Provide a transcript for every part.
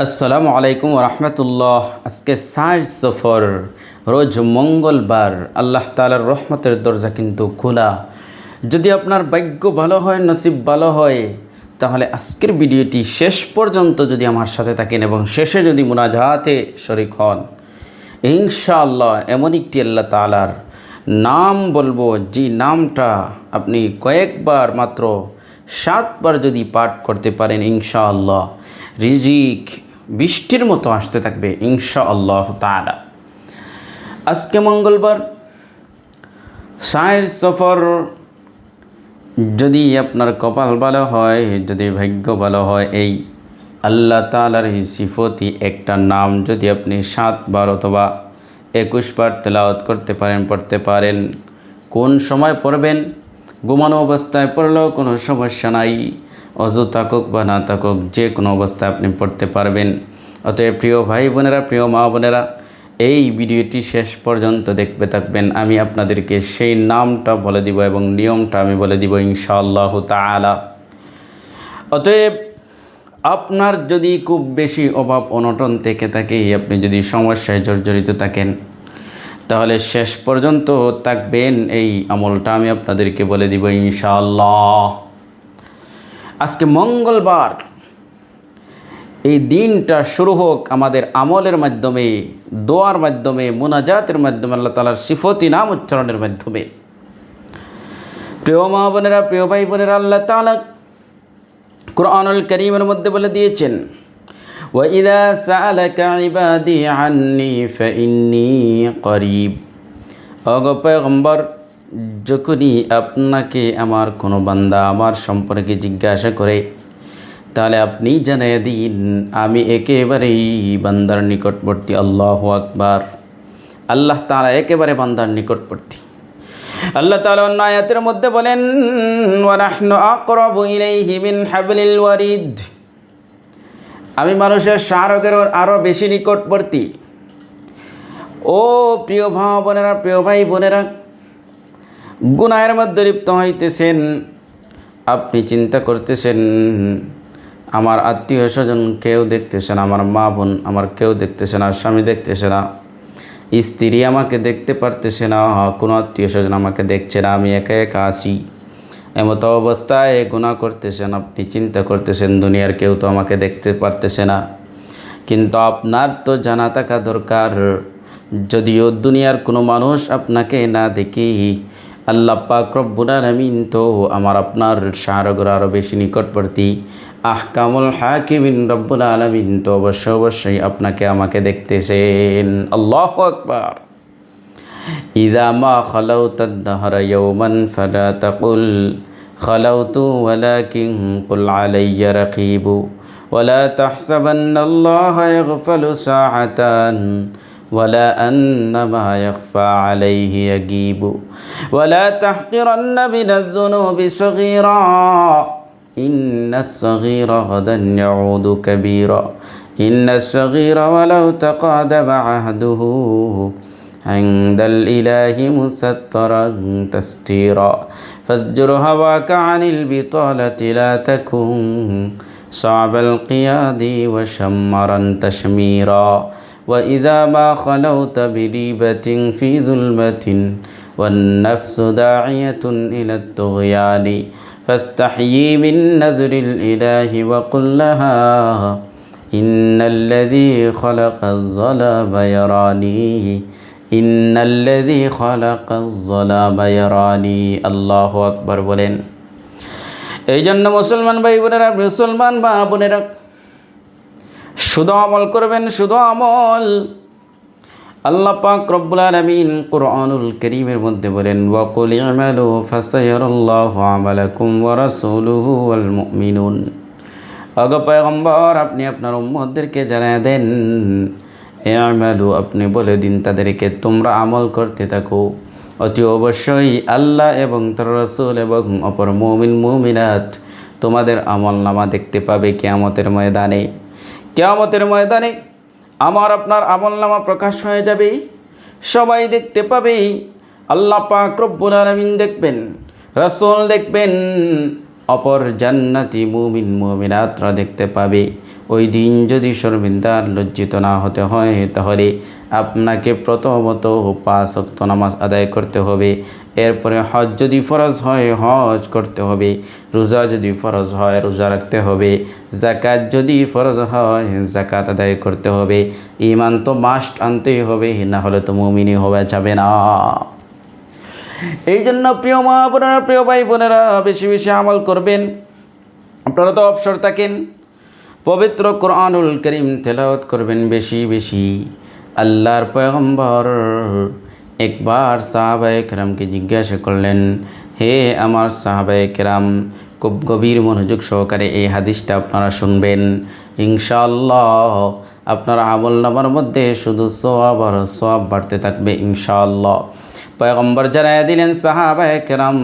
আসসালামু আলাইকুম রহমতুল্লাহ। আজকে 4 সফর, রোজ মঙ্গলবার। আল্লাহ তাআলার রহমতের দরজা কিন্তু খোলা। যদি আপনার ভাগ্য ভালো হয়, নসিব ভালো হয়, তাহলে আজকের ভিডিওটি শেষ পর্যন্ত যদি আমার সাথে থাকেন এবং শেষে যদি মুনাজাতে শরীক হন, ইনশাআল্লাহ এমন একটি আল্লাহ তাআলার নাম বলবো, যে নামটা আপনি কয়েকবার, মাত্র 7 বার যদি পাঠ করতে পারেন, ইনশাআল্লাহ রিজিক বৃষ্টির মতো আসতে থাকবে ইনশাআল্লাহ তাআলা। আজকে মঙ্গলবার, 4 সফর। যদি আপনার কপাল ভালো হয়, যদি ভাগ্য ভালো হয়, এই আল্লাহ তাআলার এই সিফতি একটা নাম যদি আপনি 7 বার অথবা 21 বার তেলাওয়াত করতে পারেন, পড়তে পারেন। কোন সময় পড়বেন? ঘুমানো অবস্থায় পড়লেও কোনো সমস্যা নাই, অজু থাকুক বা না থাকুক, যে কোনো অবস্থায় আপনি পড়তে পারবেন। অতএব প্রিয় ভাই বোনেরা, প্রিয় মা বোনেরা, এই ভিডিওটি শেষ পর্যন্ত দেখতে থাকবেন। আমি আপনাদেরকে সেই নামটা বলে দিব এবং নিয়মটা আমি বলে দিব ইনশাআল্লাহ তাআলা। অতএব আপনার যদি খুব বেশি অভাব অনটন থেকে থাকে, আপনি যদি সমস্যায় জর্জরিত থাকেন, তাহলে শেষ পর্যন্ত থাকবেন। এই আমলটা আমি আপনাদেরকে বলে দিব ইনশাআল্লাহ। আজকে মঙ্গলবার, এই দিনটা শুরু হোক আমাদের আমলের মাধ্যমে, দোয়ার মাধ্যমে, মুনাজাতের মাধ্যমে, আল্লাহ তাআলার সিফতি নাম উচ্চারণের মাধ্যমে। প্রিয় মা বোনেরা, প্রিয় ভাই বোনেরা, আল্লাহ তাআলা কুরআনুল কারীমের মধ্যে বলে দিয়েছেন, ওয়াইযা সাআলাকা ইবাদি আন্নী ফাইন্নী করিব। ওগো পয়গম্বর, যখনই আপনাকে আমার কোনো বান্দা আমার সম্পর্কে জিজ্ঞাসা করে, তাহলে আপনি জানিয়ে দিন আমি একেবারেই বান্দার নিকটবর্তী। আল্লাহু আকবার। আল্লাহ তাআলা একেবারে বান্দার নিকটবর্তী। আল্লাহ তাআলা অন্য আয়াতের মধ্যে বলেন, ওয়া নাহনু আকরাবু ইলাইহি মিন হাবলিল ওয়ারিদ। আমি মানুষের শারকের আরও বেশি নিকটবর্তী। ও প্রিয় মা বোনেরা, প্রিয় ভাই বোনেরা, গুনাহের মধ্যে লিপ্ত হইতেছেন, আপনি চিন্তা করতেছেন আমার আত্মীয় স্বজন কেউ দেখতেছে না, আমার মা বোন আমার কেউ দেখতেছে না, স্বামী দেখতেছে না, স্ত্রী আমাকে দেখতে পারতেছে না, কোনো আত্মীয় স্বজন আমাকে দেখছে না, আমি একা একা আছি। এমতো অবস্থায় গুনাহ করতেছেন। আপনি চিন্তা করতেছেন দুনিয়ার কেউ তো আমাকে দেখতে পারতেছে না। কিন্তু আপনার তো জানা থাকা দরকার, যদিও দুনিয়ার কোনো মানুষ আপনাকে না দেখি, আল্লাহ পাক রব্বুল আলামিন তো আমার আপনার শাহরগর আরও বেশি নিকটবর্তী। আহকামুল হাকিমিন রব্বুল আলামিন তো অবশ্যই আপনাকে আমাকে দেখতেছেন। আল্লাহু আকবার। ইযা মা খালাউতাদ দাহরা ইয়াওমান ফালা তাকুল খালাউতু ওয়ালাকিন কুল আলাইয়া রাকিবু ওয়ালা তাহসাবান্নাল্লাহা ইয়াগফালু সাআতান ولا أن ما يخفى عليه يجيب ولا تحقرن من الذنوب صغيرا إن الصغير غدا يعود كبيرا إن الصغير ولو تقادم عهده عند الإله مسترا تستيرا فازجر هواك عن البطالة لا تكن صعب القياد وشمرا تشميرا وإذا ما خلوت بريبة في ظلمة والنفس داعية إلى الطغيان فاستحيي من نذر الإله وقل لها إن الذي خلق الظلام يراني إن الذي خلق الظلام يراني الله أكبر বলেন। এই জন্য মুসলমান ভাই বোনেরা, মুসলমান মা বোনেরা, শুধু আমল করবেন, শুধু আমল। আল্লাহ পাক রব্বুল আলামিন কুরআনুল কারীমের মধ্যে বলেন, ওয়া কুল ইমালু ফাসায়ারাল্লাহু আমালাকুম ওয়া রাসূলুহু ওয়াল মুমিনুন। ওগো পয়গম্বর, আপনি আপনার উম্মতদেরকে জানিয়ে দেন, ইমালু, আপনি বলে দিন তাদেরকে তোমরা আমল করতে থাকো, অতি অবশ্যই আল্লাহ এবং তার রাসূল এবং অপর মুমিন মুমিনাত তোমাদের আমলনামা দেখতে পাবে কিয়ামতের ময়দানে। কিয়ামতের ময়দানে আমার আপনার আমলনামা প্রকাশ হয়ে যাবে, সবাই দেখতে পাবে। আল্লাহ পাক রব্বুল আলামিন দেখবেন, রাসূল দেখবেন, অপর জান্নাতি মুমিন মুমিনাতরা দেখতে পাবে। ওই দিন যদি শর্মিন্দার লজ্জিত না হতে হয় তাহলে আপনাকে প্রথমত 5 ওয়াক্ত নামাজ আদায় করতে হবে। এরপরে হজ যদি ফরজ হয় হজ করতে হবে, রোজা যদি ফরজ হয় রোজা রাখতে হবে, যাকাত যদি ফরজ হয় যাকাত আদায় করতে হবে। ঈমান তো মাস্ট আনতেই হবে, না হলে তো মুমিনি হওয়া যাবে না। এই জন্য প্রিয় মা বোনেরা, প্রিয় ভাই বোনেরা, বেশি বেশি আমল করবেন। আপনারা তো অবসর থাকেন, পবিত্র কোরআনুল কারীম তেলাওয়াত করবেন বেশি বেশি। আল্লাহর পয়গম্বর একবার সাহাবায়ে কেরামকে জিজ্ঞাসা করলেন, হে আমার সাহাবায়ে কেরাম, খুব গভীর মনোযোগ সহকারে এই হাদিসটা আপনারা শুনবেন। ইনশাআল্লাহ আপনার আমলনামার মধ্যে শুধু সওয়াব আর সওয়াব বাড়তে থাকবে ইনশাআল্লাহ। পয়গম্বর জানায়া দিলেন, সাহাবায়ে কেরাম,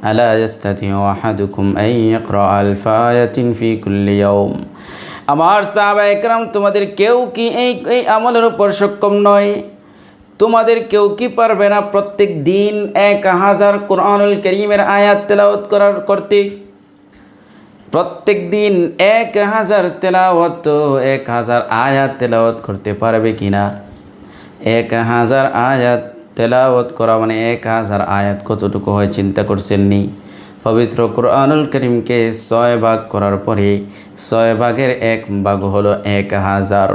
আলা ইয়াস্তাতিউ আহাদুকুম আন ইয়াকরা আলফা আয়াতিন ফি কুল্লি ইয়াওম। আমার সাহাবায়ে কেরাম, তোমাদের কেউ কি এই আমলের উপর সক্ষম নয়? তোমাদের কেউ কি পারবে না প্রত্যেক দিন 1000 কোরআনুল কারীমের আয়াত তেলাওয়াত করতে? প্রত্যেক দিন 1000 তেলাওয়াত, 1000 আয়াত তেলাওয়াত করতে পারবে কিনা? 1000 আয়াত তেলাওয়াত করা মানে 1000 আয়াত কতটুকু হয় চিন্তা করছেন নি? পবিত্র কোরআনুল কারীমকে 6 ভাগ করার পরে 6 ভাগের 1 ভাগ হলো 1000।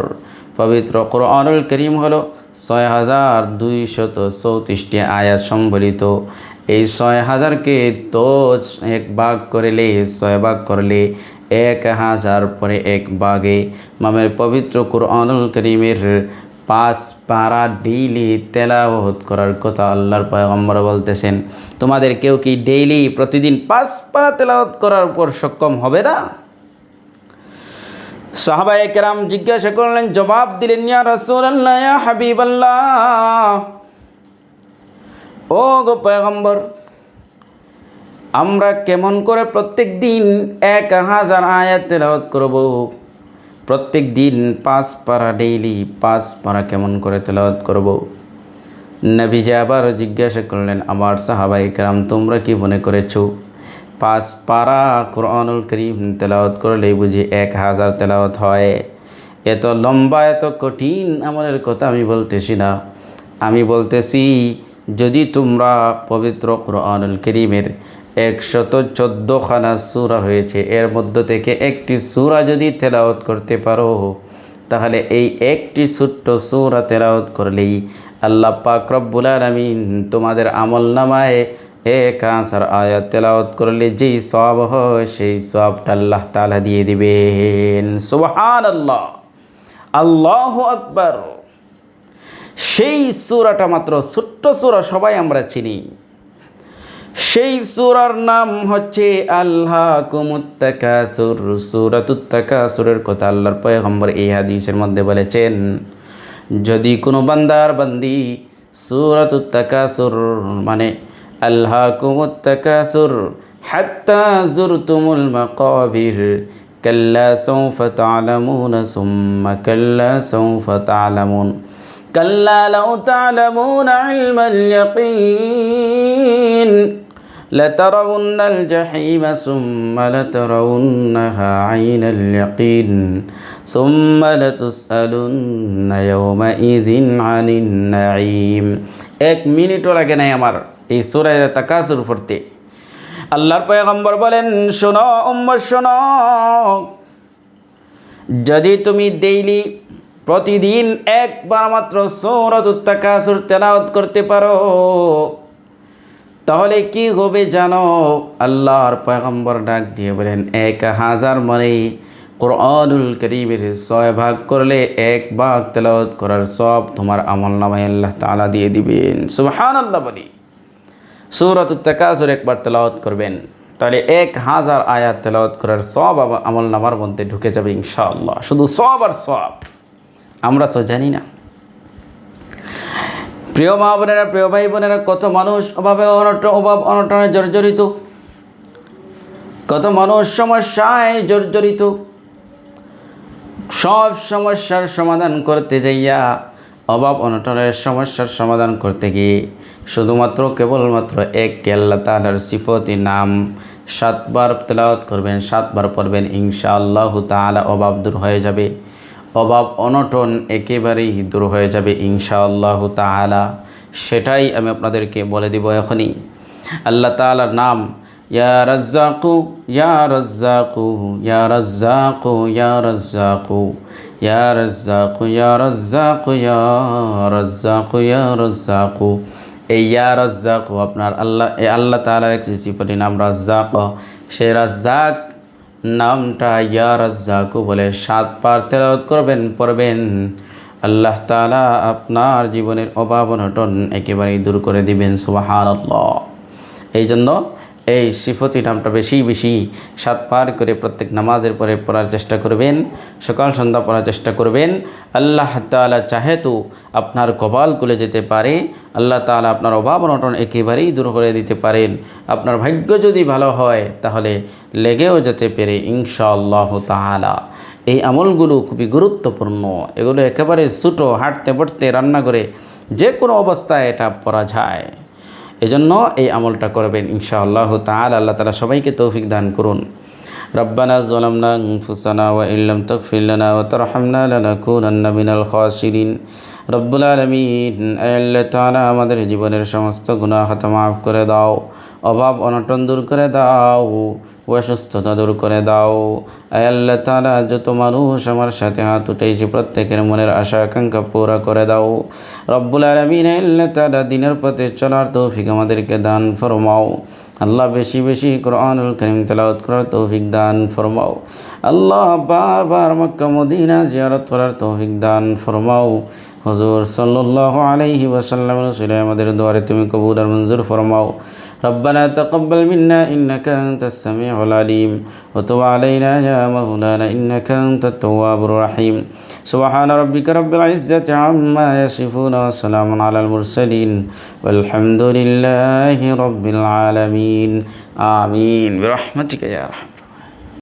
পবিত্র কোরআনুল কারীম হলো 6234টি আয়াত সম্বলিত। এই 6000কে তো 1 ভাগ করলে 6 ভাগ করলে 1000 পরে 1 ভাগে মামের পবিত্র কোরআনুল কারীমের 5 পারা ডেইলি তেলাওয়াত করার কথা আল্লাহর পয়গম্বর বলতেছেন। তোমাদের কেউ কি ডেইলি প্রতিদিন 5 পারা তেলাওয়াত করার উপর সক্ষম হবে না? সাহাবায়ে কেরাম জিজ্ঞাসা করলেন, জবাব দিলেন, ইয়া রাসূলুল্লাহ, ইয়া হাবিবাল্লাহ, ও গো পয়গম্বর, আমরা কেমন করে প্রত্যেক দিন 1000 আয়াত তেলাওয়াত করব? প্রত্যেক দিন 5 পারা ডেইলি 5 পারা কেমন করে তেলাওয়াত করব? নবীজি আবার জিজ্ঞাসা করলেন, আমার সাহাবায়ে কেরাম, তোমরা কি মনে করেছো 5 পারা কোরআনুল কারীম তেলাওয়াত করলেই বুঝি 1000 তেলাওয়াত হয়? এত লম্বা এত কঠিন আমলের কথা আমি বলতেছি না। আমি বলতেছি, যদি তোমরা পবিত্র কোরআনুল কারীমের 114খানা সূরা রয়েছে, এর মধ্য থেকে একটি সূরা যদি তেলাওয়াত করতে পারো, তাহলে এই একটি ছোট্ট সূরা তেলাওয়াত করলেই আল্লাহ পাক রব্বুল আলামিন তোমাদের আমলনামায় 1000 আয়াত তেলাওয়াত করলে যেই সওয়াব হয় সেই সওয়াবটা আল্লাহ তাআলা দিয়ে দিবেন। সুবহানাল্লাহ, আল্লাহু আকবার। সেই সূরাটা মাত্র ছোট্ট সূরা, সবাই আমরা চিনি। সেই সূরার নাম হচ্ছে আলহাকুমুত তাকাসুর। সূরাতুত তাকাসুরের কথা আল্লাহর পয়গম্বর এই হাদিসের মধ্যে বলেছেন, যদি কোনো বান্দি সূরাতুত তাকাসুর মানে আলহাকুমুত তাকাসুর হাত্তা যুরতুমুল মাকাবির কাল্লা সাউফা তা'লামুনা সুম্মা কাল্লা সাউফা তা'লামুন কাল্লা লাউ তা'লামুনা ইলমাল ইয়াকিন লাতারাউন্নাল জাহিমা সুম্মা লাতারাউন্নাহা আইনাল ইয়াকিন সুম্মা লাতুসআলুন্না ইয়াওমাইযিন আনিন নাঈম। 1 মিনিটও লাগে নাই আমার এই সূরা তাকাসুর পড়তে। আল্লাহর পয়গম্বর বলেন, শোনো উম্মত শোনো, যদি তুমি ডেইলি প্রতিদিন একবার মাত্র সূরাতুত তাকাসুর তেলাওয়াত করতে পারো, তাহলে কি হবে জানো? আল্লাহর পয়গম্বর ডাক দিয়ে বলেন, 1000 মানে কোরআনুল কারীমের 6 ভাগ করলে 1 ভাগ তেলাওয়াত করার সওয়াব তোমার আমলনামায় আল্লাহ তাআলা দিয়ে দিবেন। সুবহানাল্লাহ বলি। সূরাতুত তাকাসুর একবার তেলাওয়াত করবেন, তাহলে 1000 আয়াত তেলাওয়াত করার সওয়াব আমলনামার মধ্যে ঢুকে যাবে ইনশাআল্লাহ। শুধু সওয়াব আর সওয়াব, আমরা তো জানি না। প্রিয় মা বোনেরা, প্রিয় ভাই বোনেরা, কত মানুষ অভাব অনটনে জর্জরিত, কত মানুষ সমস্যায় জর্জরিত। সব সমস্যার সমাধান করতে যাইয়া, অভাব অনটনের সমস্যার সমাধান করতে গিয়ে শুধুমাত্র কেবলমাত্র একটি আল্লাহ তাআলার সিফতি নাম 7 বার তেলাওয়াত করবেন, 7 বার পড়বেন, ইনশাআল্লাহু তাআলা অভাব দূর হয়ে যাবে। অভাব অনটন একেবারেই দূর হয়ে যাবে ইনশাআল্লাহু তাআলা। সেটাই আমি আপনাদেরকে বলে দিব এখনই। আল্লাহ তাআলার নাম ইয়া রাজ্জাকু ইয়া রাজ্জাকু ইয়া রাজ্জাকু ইয়া রাজ্জাকু ইয়া রাজ্জাকু ইয়া রাজ্জাকু ইয়া রাজ্জাকু ইয়া রাজ্জাকু। এই ইয়া রাজ্জাকু আপনার আল্লাহ তাআলার একটি সিফাতি নাম রাজ্জাক। সেই রাজ্জাক নামটা ইয়া রাজ্জাকু বলে 7 বার তেলাওয়াত করবেন, পড়বেন, আল্লাহ তাআলা আপনার জীবনের অভাব অনটন একেবারেই দূর করে দিবেন। সুবহানাল্লাহ। এই জন্য এই সিফতি নামটা বেশি বেশি 7 বার করে প্রত্যেক নামাজের পরে পড়ার চেষ্টা করবেন, সকাল সন্ধ্যা পড়ার চেষ্টা করবেন। আল্লাহ তাআলা চাহে তো আপনার কপাল খুলে যেতে পারে, আল্লাহ তাআলা আপনার অভাব অনটন একেবারেই দূর করে দিতে পারেন। আপনার ভাগ্য যদি ভালো হয় তাহলে লেগেও যেতে পারে ইনশাআল্লাহু তাআলা। এই আমলগুলো খুবই গুরুত্বপূর্ণ। এগুলো একেবারে ছোটো, হাঁটতে পড়তে রান্না করে যে কোনো অবস্থায় এটা পড়া যায়। এজন্য এই আমলটা করবেন ইনশাআল্লাহু তাআলা। আল্লাহ তাআলা সবাইকে তৌফিক দান করুন। রব্বানা যালামনা আনফুসানা ওয়া ইল্লাম তাগফির লানা ওয়া তারহামনা লানাকুনান্না মিনাল খাসিরিন। রব্বুল আলামিন, আল্লাহ তাআলা আমাদের জীবনের সমস্ত গুনাহ খাতা মাফ করে দাও, অভাব অনটন দূর করে দাও, অসুস্থতা দূর করে দাও। আল্লাহ তাআলা যত মানুষ আমার সাথে হাত উঠেছে প্রত্যেকের মনের আশা আকাঙ্ক্ষা পুরা করে দাও। রব্বুল আলামিন, আল্লাহ তাআলা দিনের পথে চলার তৌফিক আমাদেরকে দান ফরমাও। আল্লাহ বেশি বেশি কোরআনুল কারীম তেলাওয়াত করার তৌফিক দান ফরমাও। আল্লাহ বারবার মক্কা মদিনা জিয়ারত করার তৌফিক দান ফরমাও। হুজুর সাল্লাল্লাহু আলাইহি ওয়াসাল্লাম রাসূলের আমাদের দোয়ারে তুমি কবুল আর মঞ্জুর ফরমাও। ربنا تقبل منا إنك أنت السميع العليم وتب علينا يا مولانا إنك أنت التواب الرحيم سبحان ربك رب العزة عما يصفون وسلام على المرسلين والحمد لله رب العالمين آمين برحمتك يا رحمن.